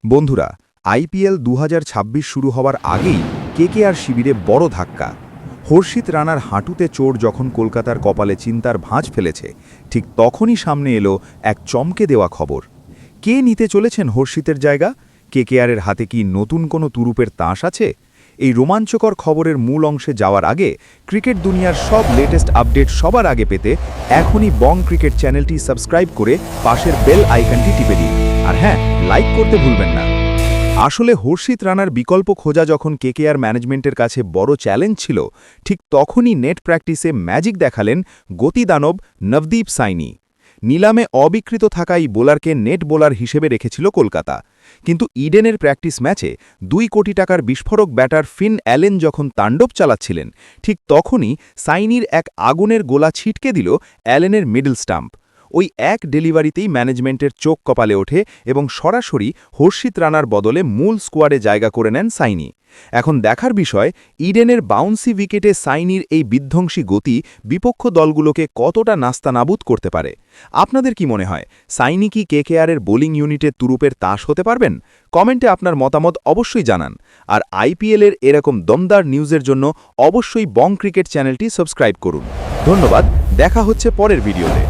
বন্ধুরা, আইপিএল ২০২৬ শুরু হওয়ার আগেই কেকেআর শিবিরে বড় ধাক্কা। হর্ষিত রানার হাঁটুতে চোট যখন কলকাতার কপালে চিন্তার ভাঁজ ফেলেছে, ঠিক তখনই সামনে এলো এক চমকে দেওয়া খবর। কে নিতে চলেছেন হর্ষিতের জায়গা? কেকেআরের হাতে কি নতুন কোনো তুরুপের তাস আছে? এই রোমাঞ্চকর খবরের মূল অংশে যাওয়ার আগে ক্রিকেট দুনিয়ার সব লেটেস্ট আপডেট সবার আগে পেতে এখনই বং ক্রিকেট চ্যানেলটি সাবস্ক্রাইব করে পাশের বেল আইকনটি টিপে দিন। আর হ্যাঁ, লাইক করতে ভুলবেন না। আসলে হর্ষিত রানার বিকল্প খোঁজা যখন কেকেআর ম্যানেজমেন্টের কাছে বড় চ্যালেঞ্জ ছিল, ঠিক তখনই নেট প্র্যাকটিসে ম্যাজিক দেখালেন গতিদানব নভদীপ সাইনি। নিলামে অবিকৃত থাকা এই বোলারকে নেট বোলার হিসেবে রেখেছিল কলকাতা, কিন্তু ইডেনের প্র্যাকটিস ম্যাচে ২ কোটি টাকার বিস্ফোরক ব্যাটার ফিন অ্যালেন যখন তাণ্ডব চালাচ্ছিলেন, ঠিক তখনই সাইনির এক আগুনের গোলা ছিটকে দিল অ্যালেনের মিডল স্টাম্প। ওই এক ডেলিভারিতেই ম্যানেজমেন্টের চোখ কপালে ওঠে এবং সরাসরি হর্ষিত রানার বদলে মূল স্কোয়াডে জায়গা করে নেন সাইনি। এখন দেখার বিষয়, ইডেনের বাউন্সি উইকেটে সাইনির এই বিধ্বংসী গতি বিপক্ষ দলগুলোকে কতটা নাস্তানাবুদ করতে পারে। আপনাদের কি মনে হয়, সাইনি কি কেকেআরের বোলিং ইউনিটের তুরুপের তাস হতে পারবেন? কমেন্টে আপনার মতামত অবশ্যই জানান। আর আইপিএলের এরকম দমদার নিউজের জন্য অবশ্যই বং ক্রিকেট চ্যানেলটি সাবস্ক্রাইব করুন। ধন্যবাদ, দেখা হচ্ছে পরের ভিডিওতে।